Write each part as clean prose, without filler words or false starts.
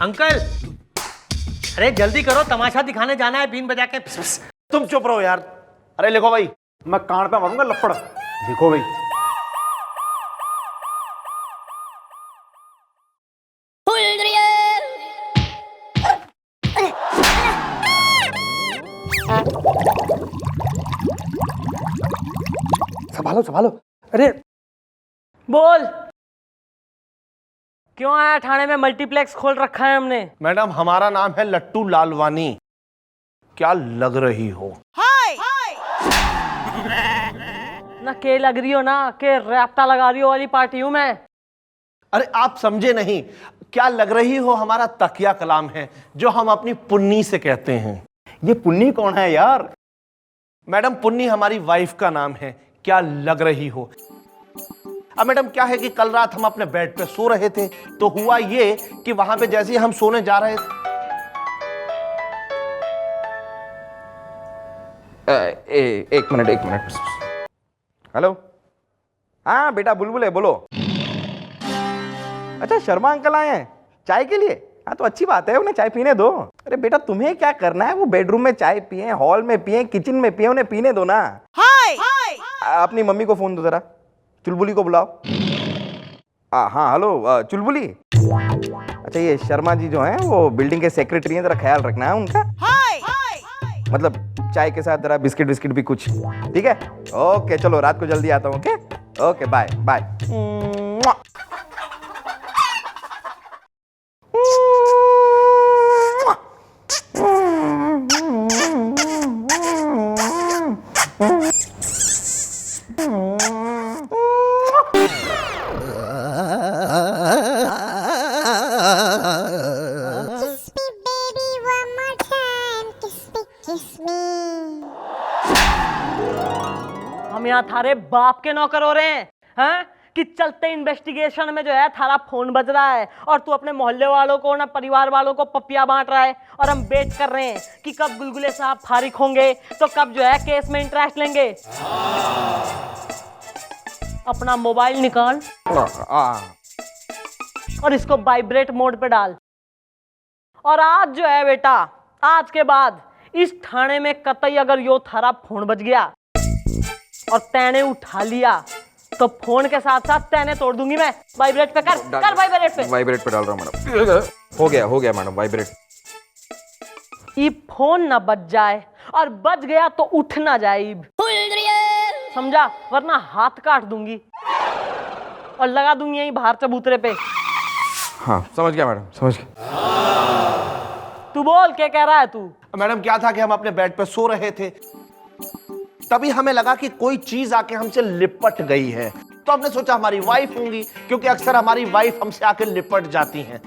Uncle, अरे जल्दी करो, तमाशा दिखाने जाना है बीन बजा के। तुम चुप रहो यार। अरे लिखो भाई, मैं कान पे मारूंगा लपड़। लिखो भाई। संभालो संभालो। अरे बोल, क्यों आया ठाणे में? मल्टीप्लेक्स खोल रखा है हमने। मैडम, हमारा नाम है लट्टू लालवानी। क्या लग रही हो? ना के लग रही हो ना के रैप्टा लगा रही हो वाली पार्टी हूं मैं। अरे आप समझे नहीं। क्या लग रही हो हमारा तकिया कलाम है जो हम अपनी पुन्नी से कहते हैं। ये पुन्नी कौन है यार? मैडम, पुन्नी हमारी वाइफ का नाम है। क्या लग रही हो? अब मैडम क्या है कि कल रात हम अपने बेड पे सो रहे थे, तो हुआ ये कि वहां पे जैसे ही हम सोने जा रहे थे। एक मिनट। हेलो, हाँ बेटा बुलबुल है, बोलो। अच्छा, शर्मा अंकल आए हैं चाय के लिए? हाँ तो अच्छी बात है, उन्हें चाय पीने दो। अरे बेटा, तुम्हें क्या करना है? वो बेडरूम में चाय पिए, हॉल में पिए, किचन में पिए, उन्हें पीने दो ना। हाय अपनी मम्मी को फोन दो जरा, चुलबुली को बुलाओ। हाँ हेलो चुलबुली। अच्छा, ये शर्मा जी जो हैं वो बिल्डिंग के सेक्रेटरी हैं, जरा ख्याल रखना है उनका। मतलब चाय के साथ जरा बिस्किट बिस्किट भी कुछ, ठीक है? ओके चलो, रात को जल्दी आता हूँ। Okay okay, bye bye. हम यहाँ थारे बाप के नौकर हो रहे हैं कि चलते इन्वेस्टिगेशन में जो है थारा फोन बज रहा है और तू अपने मोहल्ले वालों को ना परिवार वालों को पपिया बांट रहा है, और हम वेट कर रहे हैं कि कब गुलगुले साहब फारिग होंगे तो कब जो है केस में इंटरेस्ट लेंगे। अपना मोबाइल निकाल और इसको वाइब्रेट मोड पे डाल। और आज जो है बेटा, आज के बाद इस थाने में कतई अगर यो थारा फोन बज गया और तैने उठा लिया तो फोन के साथ साथ तैने तोड़ दूंगी मैं। वाइब्रेट पे कर वाइब्रेट पे डाल रहा हूँ मैडम। हो गया मैडम, वाइब्रेट। ये फोन ना बज जाए, और बज गया तो उठ ना जाए, समझा? वरना हाथ काट दूंगी और लगा दूंगी यहीं बाहर चबूतरे पे। हाँ समझ गया मैडम, समझ गया। तू बोल, क्या कह रहा है तू? मैडम क्या था कि हम अपने बेड पे सो रहे थे, तभी हमें लगा कि कोई चीज आके हमसे लिपट गई है, तो हमने सोचा हमारी वाइफ होंगी, क्योंकि अक्सर हमारी वाइफ हमसे आके लिपट जाती हैं।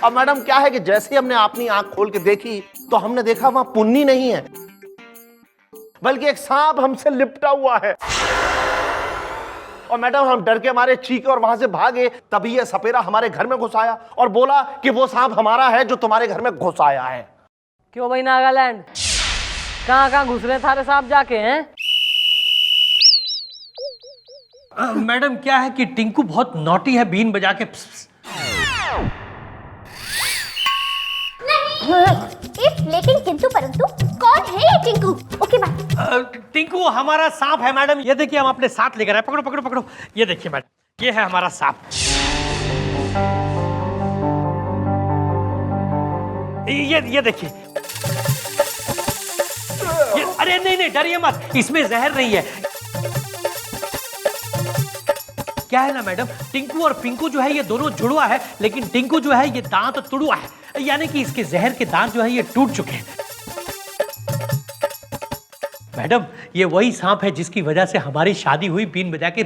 अब मैडम क्या है कि जैसे ही हमने अपनी आंख खोल के देखी तो हमने देखा वहां पुन्नी नहीं है, बल्कि एक सांप हमसे लिपटा हुआ है। और मैडम हम डर के मारे चीखे और वहां से भागे, तभी यह सपेरा हमारे घर में घुस आया और बोला कि वो सांप हमारा है जो तुम्हारे घर में घुस आया है। क्यों भाई नागालैंड, कहाँ घुस रहे थारे सांप जाके हैं? मैडम क्या है कि टिंकू बहुत नॉटी है, बीन बजा के लेकिन किंतु परंतु कौन है ये टिंकू? Okay bye. टिंकू हमारा सांप है मैडम। ये देखिए, हम अपने साथ लेकर आए। पकड़ो पकड़ो पकड़ो। ये देखिए मैडम, ये है हमारा सांप। ये देखिए। अरे नहीं डरिए मत, इसमें जहर नहीं है। क्या है ना मैडम, टिंकू और पिंकू जो है ये दोनों जुड़वा है, लेकिन टिंकू जो है ये दांत तुड़ुआ है, यानी कि इसके जहर के दांत जो है ये टूट चुके हैं। मैडम ये वही सांप है जिसकी वजह से हमारी शादी हुई बीन बजा के।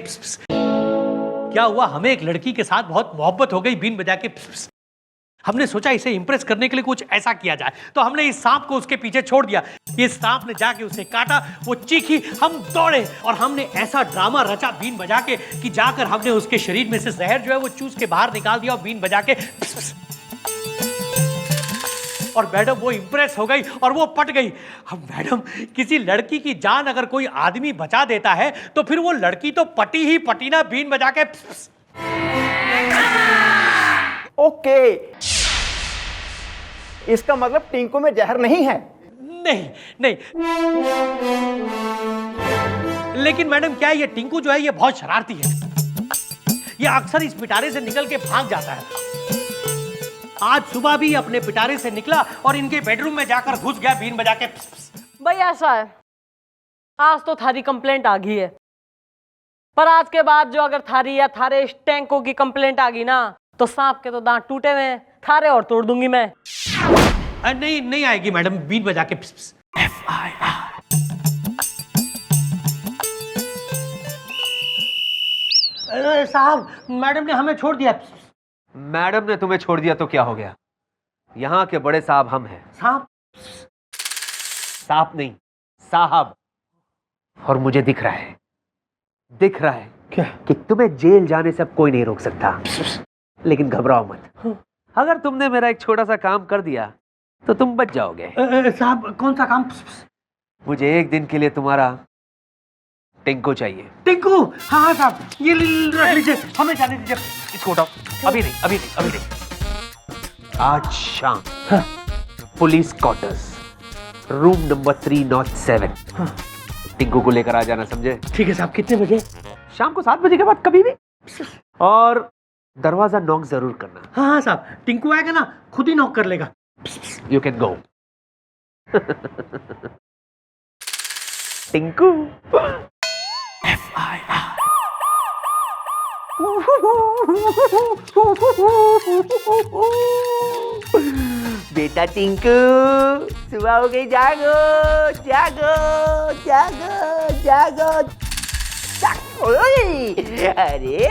क्या हुआ, हमें एक लड़की के साथ बहुत मोहब्बत हो गई बीन बजा के। हमने सोचा इसे इंप्रेस करने के लिए कुछ ऐसा किया जाए, तो हमने इस सांप को उसके पीछे छोड़ दिया। ये सांप ने जाके उसे काटा, वो चीखी, हम दौड़े और हमने ऐसा ड्रामा रचा बीन बजा के कि जाकर हमने उसके शरीर में से जहर जो है वो चूस के बाहर निकाल दिया और बीन बजा के। और मैडम वो इंप्रेस हो गई और वो पट गई। अब मैडम किसी लड़की की जान अगर कोई आदमी बचा देता है तो फिर वो लड़की तो पटी ही पटी ना बीन बजा के। ओके, इसका मतलब टिंकू में जहर नहीं है। नहीं नहीं, लेकिन मैडम क्या है, ये टिंकू जो है ये बहुत शरारती है। ये अक्सर इस पिटारे से निकल के भाग जाता है। आज सुबह भी अपने पिटारे से निकला और इनके बेडरूम में जाकर घुस गया बीन बजा के। भाई ऐसा है, आज तो थारी कंप्लेंट आ गई है, पर आज के बाद जो अगर थारी या थारे टैंको की कंप्लेंट आ गई ना, तो सांप के तो दांत टूटे हुए हैं, थारे और तोड़ दूंगी मैं। नहीं नहीं आएगी मैडम, बीन बजा के। साहब, मैडम ने हमें छोड़ दिया। मैडम ने तुम्हें छोड़ दिया तो क्या हो गया? यहाँ के बड़े साहब हम हैं। साहब? साहब नहीं, साहब। और मुझे दिख रहा है क्या? कि तुम्हें जेल जाने से अब कोई नहीं रोक सकता। लेकिन घबराओ मत, अगर तुमने मेरा एक छोटा सा काम कर दिया तो तुम बच जाओगे। साहब कौन सा काम? मुझे एक दिन के लिए तुम्हारा टिंकू चाहिए। टिंकू? हाँ साहब, ये रख लीजिए, हमें जाने दीजिए। इसको उठाओ। अभी नहीं। आज शाम police quarters, room number 307। Tinku को लेकर आ जाना, समझे? ठीक है साहब। कितने बजे? शाम को 7 बजे के बाद कभी भी। और दरवाजा नॉक जरूर करना। हाँ साहब, टिंकू आएगा ना खुद ही नॉक कर लेगा। You can go. टिंकू। बेटा टिंकू, सुबह हो गई, जागो जागो जागो जागो। अरे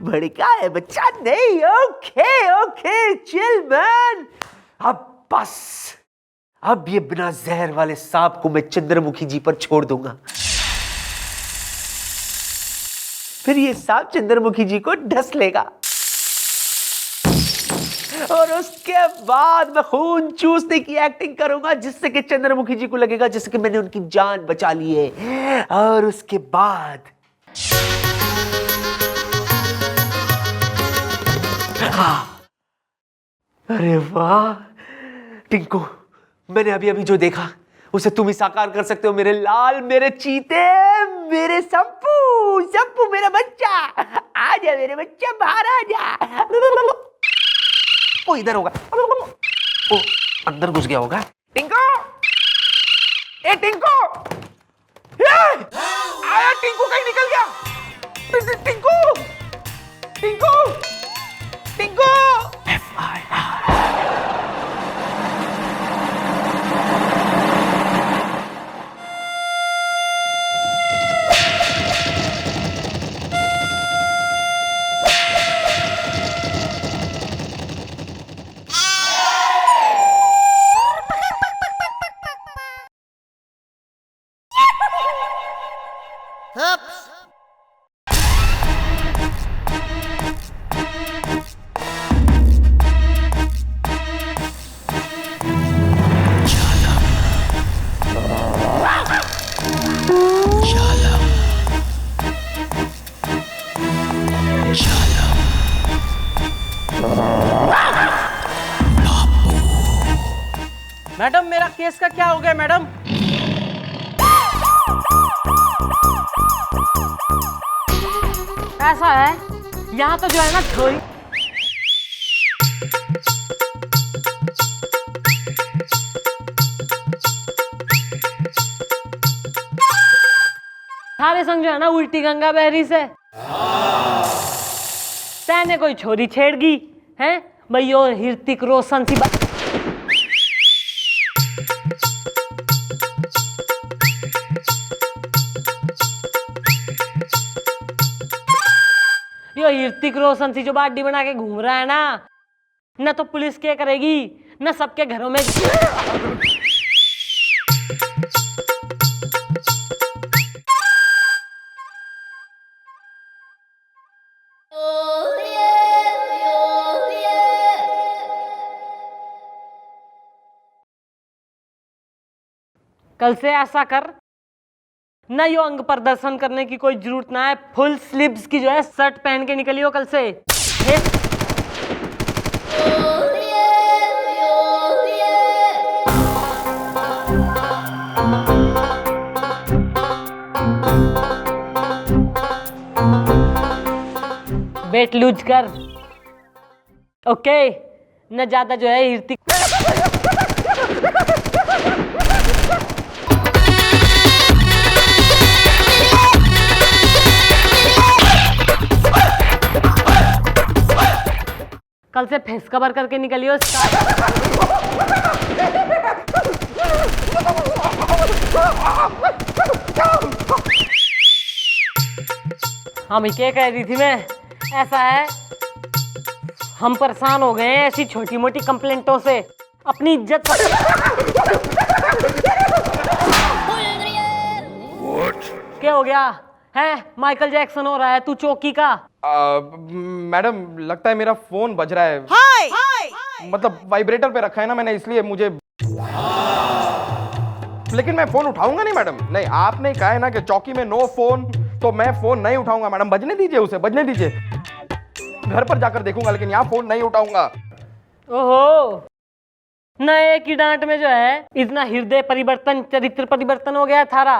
भड़का है बच्चा नहीं। Okay chill man. अब बस, अब ये बिना जहर वाले सांप को मैं चंद्रमुखी जी पर छोड़ दूंगा, फिर ये सांप चंद्रमुखी जी को ढस लेगा और उसके बाद मैं खून चूसने की एक्टिंग करूंगा, जिससे कि चंद्रमुखी जी को लगेगा जैसे कि मैंने उनकी जान बचा ली है। और उसके बाद अरे वाह टिंकू, मैंने अभी अभी जो देखा उसे तुम ही साकार कर सकते हो। मेरे लाल, मेरे चीते, मेरे संपू मेरा बच्चा, आजा मेरे बच्चा, बाहर आजा। वो इधर होगा, वो अंदर घुस गया होगा। टिंकू, ए टिंकू, आया टिंकू, कहीं निकल गया। टिंकू टिंकू टिंकू। मैडम, मेरा केस का क्या हो गया मैडम? ऐसा है, यहाँ तो जो है ना छोरी, सारे संग जो है ना उल्टी गंगा बहरी से तैने कोई छोरी छेड़गी हैं भाई। यो ऋतिक रोशन सी बात। यो ऋतिक रोशन सी जो बाडी बना के घूम रहा है ना, न तो पुलिस क्या करेगी, न सबके घरों में। कल से ऐसा कर, ना यो अंग प्रदर्शन करने की कोई जरूरत ना है, फुल स्लीव्स की जो है शर्ट पहन के निकलियो कल से। वेट लूज कर। ओके, न ज्यादा जो है ऋतिक। कल से फेस कवर करके निकलियो। हम क्या कह रही थी मैं, ऐसा है हम परेशान हो गए हैं ऐसी छोटी मोटी कंप्लेंटों से। अपनी इज्जत क्या हो गया है? माइकल जैक्सन हो रहा है तू चौकी का। मैडम लगता है मेरा फोन बज रहा है। मतलब वाइब्रेटर पे रखा है ना मैंने, इसलिए मुझे। लेकिन मैं फोन उठाऊंगा नहीं मैडम। नहीं, आपने कहा है ना कि चौकी में नो फोन, तो मैं फोन नहीं उठाऊंगा मैडम। बजने दीजिए उसे, बजने दीजिए। घर पर जाकर देखूंगा, लेकिन यहाँ फोन नहीं उठाऊंगा। ओहो, नए की डांट में जो है इतना हृदय परिवर्तन, चरित्र परिवर्तन हो गया थारा।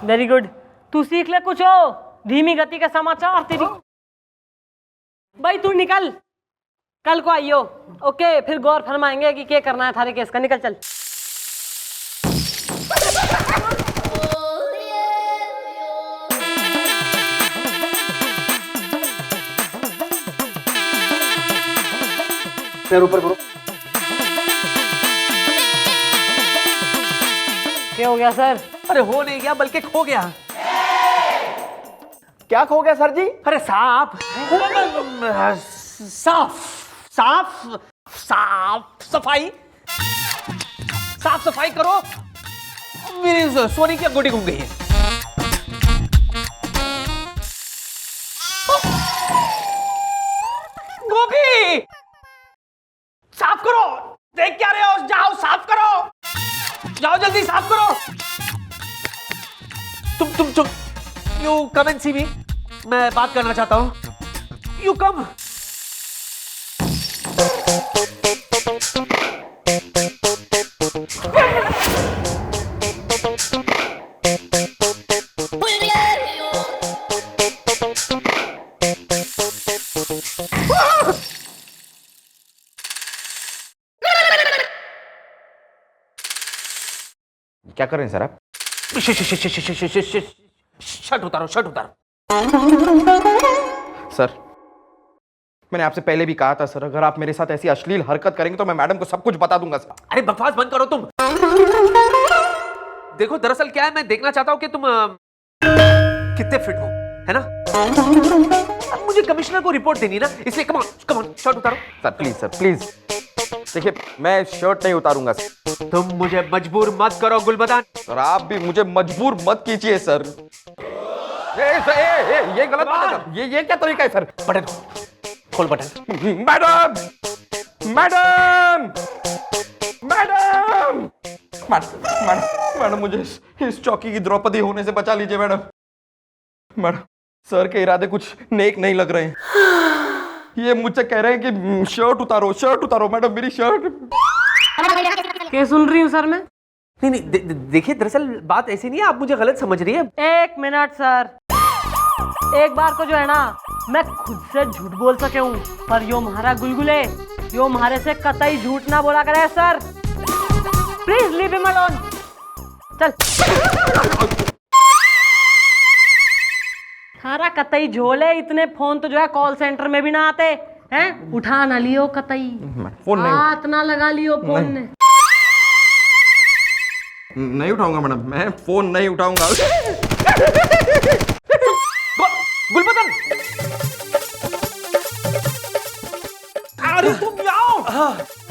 वेरी गुड, तू सीख ले कुछ हो। धीमी गति का समाचार तेरी। भाई तू निकल, कल को आइयो। ओके, फिर गौर फरमाएंगे कि क्या करना है थारे केस का। निकल चल। ऊपर करो। क्या हो गया सर? अरे हो नहीं गया, बल्कि खो गया। क्या खो गया सर जी? अरे साफ साफ साफ साफ सफाई, साफ सफाई करो। मेरी सोनी की अंगूठी घूम गई है। गोभी, साफ करो। देख क्या रहे हो? जाओ साफ करो, जाओ जल्दी साफ करो। तुम यू कम एंड सी मी। मैं बात करना चाहता हूं। You come. क्या कर रहे हैं सर आप? शर्ट उतारो, शर्ट उतारो। सर, मैंने आपसे पहले भी कहा था सर, अगर आप मेरे साथ ऐसी अश्लील हरकत करेंगे तो मैं मैडम को सब कुछ बता दूंगा सर। अरे बकवास बंद करो तुम। देखो दरअसल क्या है, मैं देखना चाहता हूं कि तुम कितने फिट हो, है ना? अब मुझे कमिश्नर को रिपोर्ट देनी ना, इसलिए कम ऑन शर्ट उतारो। Sir please, sir please. देखिए, मैं शर्ट नहीं उतारूंगा सर। तुम मुझे मजबूर मत करो गुलबदन। सर आप भी मुझे मजबूर मत कीजिए सर। ये गलत बात है सर। ये क्या तरीका है सर? बटन खोल, button. Madam, madam, madam, madam, मुझे इस चौकी की द्रौपदी होने से बचा लीजिए मैडम। मैडम, सर के इरादे कुछ नेक नहीं लग रहे हैं। ये मुझसे कह रहे हैं कि शर्ट उतारो, शर्ट उतारो। मैडम मेरी शर्ट। क्या सुन रही हूँ सर मैं? नहीं, देखिए दरअसल बात ऐसी नहीं है, आप मुझे गलत समझ रही है। एक मिनट सर, एक बार को जो है ना मैं खुद से झूठ बोल सके हूँ, पर यो हमारा गुलगुले, यो हमारे से कतई झूठ ना बोला करे sir. Please leave him alone. चल। सारा कतई झोले, इतने फोन तो जो है कॉल सेंटर में भी ना आते हैं। उठा ना लियो कतई, फोन हाथ ना लगा लियो फोन ने। नहीं उठाऊंगा मैडम, मैं फोन नहीं उठाऊंगा। गुलबदन, अरे तुम आओ।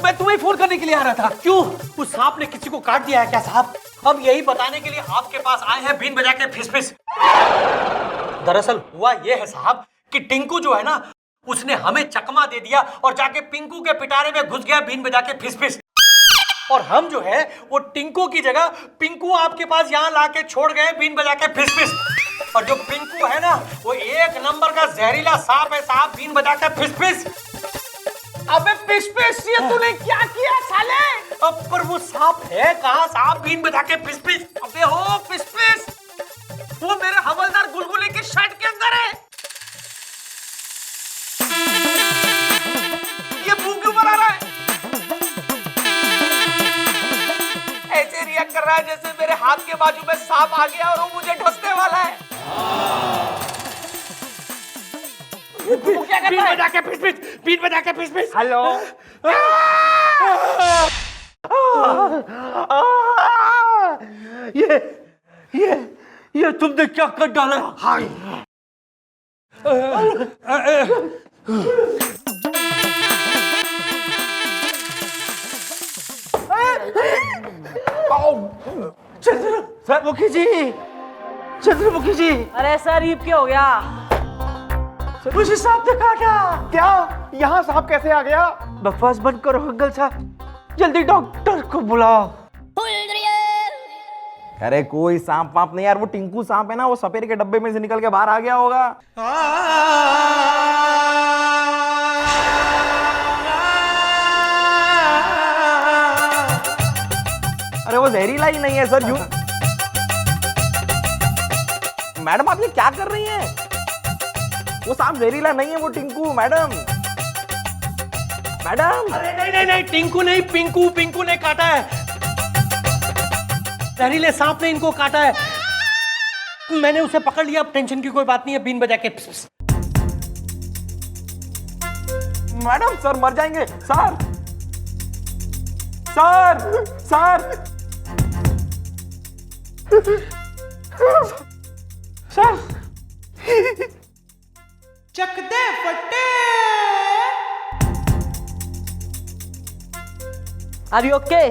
मैं तुम्हें फोन करने के लिए आ रहा था। क्यों? उस सांप ने किसी को काट दिया है क्या साहब? हम यही बताने के लिए आपके पास आए हैं बीन बजा के फिस फिस। दरअसल हुआ ये है साहब कि टिंकू जो है ना, उसने हमें चकमा दे दिया और जाके पिंकू के पिटारे में घुस गया बीन बजा के फिस फिस। और हम जो है वो टिंकू की जगह पिंकू आपके पास यहाँ लाके छोड़ गए बीन बजा के फिस फिस। और जो पिंकू है ना, वो एक नंबर का जहरीला सांप है साहब, बीन बजा के फिस फिस। अबे पिस पिस, ये तूने क्या किया साले? अब पर वो सांप है कहाँ? सांप बीन बजा के पिस पिस। अबे हो पिस पिस, वो मेरे हवलदार गुलगुले के शर्ट के अंदर है। ये मुंह क्यों बना रहा है? ऐसे रिएक्ट कर रहा है जैसे मेरे हाथ के बाजू में सांप आ गया और वो मुझे ढसने वाला है। वो क्या करता है? बजा के पिस पिस, बीन बजा के पिस पिस। हेलो। ये तुमने क्या कर डाला? हाय। चंद्रमुखी जी, चंद्रमुखी जी, अरे सर ये क्या हो गया? मुझे सांप ने काटा। क्या यहाँ सांप कैसे आ गया? बकवास बंद करो अंकल साहब, जल्दी डॉक्टर को बुलाओ। अरे कोई सांप वाप नहीं यार, वो टिंकू सांप है ना, वो सपेरे के डब्बे में से निकल के बाहर आ गया होगा। अरे वो जहरीला ही नहीं है सर। यूं मैडम आप ये क्या कर रही हैं? वो सांप जहरीला नहीं है, वो टिंकू मैडम। मैडम अरे नहीं, टिंकू नहीं, पिंकू, पिंकू ने काटा है। जहरीले सांप ने इनको काटा है। मैंने उसे पकड़ लिया, अब टेंशन की कोई बात नहीं है। बीन बजा के पिस पिस। मैडम सर मर जाएंगे सर। सर सर सर चक दे फटे। Are you okay?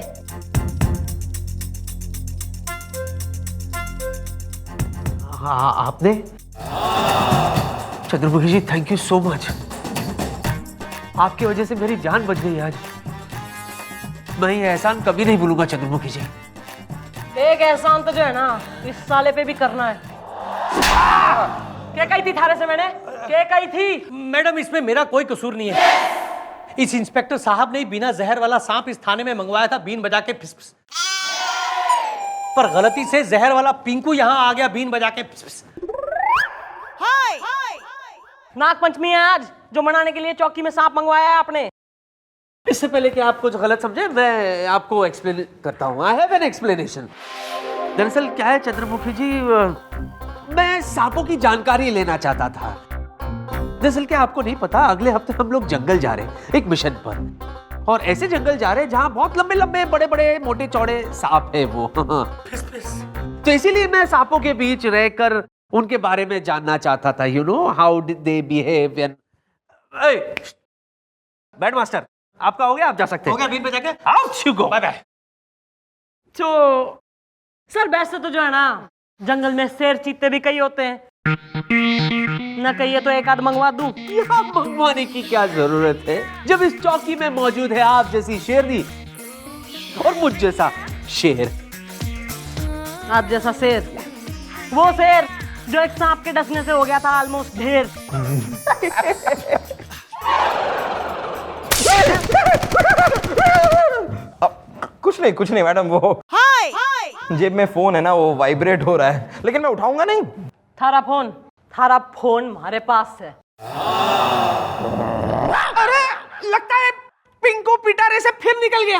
हाँ आपने? Chandramukhi ji thank you so much, आपकी वजह से मेरी जान बच गई आज। मैं ये एहसान कभी नहीं भूलूंगा चंद्रमुखी जी। एक एहसान तो जो है ना इस साले पे भी करना है। क्या कही थी थारे से मैंने? क्या कही थी? मैडम इसमें मेरा कोई कसूर नहीं है। इस इंस्पेक्टर साहब ने बिना जहर वाला सांप इस थाने में मंगवाया था बीन बजा के फिस फिस। पर गलती से जहर वाला पिंकू यहाँ आ गया बीन बजा के फिस फिस। नाग पंचमी है आज, जो मनाने के लिए चौकी में सांप मंगवाया है आपने। इससे पहले कि आप कुछ गलत समझे, मैं आपको एक्सप्लेन करता हूँ। I have an explanation. दरअसल क्या है चंद्रमुखी जी, मैं सांपों की जानकारी लेना चाहता था। दरअसल क्या आपको नहीं पता, अगले हफ्ते हम लोग जंगल जा रहे हैं एक मिशन पर, और ऐसे जंगल जा रहे हैं जहाँ बहुत लंबे लंबे बड़े बड़े मोटे चौड़े सांप है वो। तो इसीलिए मैं सांपों के बीच रहकर उनके बारे में जानना चाहता था। You know how did they behave and. Bad master आपका हो गया, आप जा सकते हैं। हो गया बीन बजा के? Out you go. Bye bye. तो सर वैसे तो जो है ना जंगल में शेर चीते भी कई होते हैं, न कहिए तो एक आध मंगवा दूं। यहाँ मंगवाने की क्या जरूरत है, जब इस चौकी में मौजूद है आप जैसी शेरनी और मुझ जैसा शेर। आप जैसा शेर, वो शेर जो एक सांप के डसने से हो गया था ऑलमोस्ट ढेर। कुछ नहीं मैडम, वो जेब में फोन है ना, वो वाइब्रेट हो रहा है, लेकिन मैं उठाऊंगा नहीं। थारा फोन हमारे पास है। अरे लगता है पिंकू पिटारे से फिर निकल गया।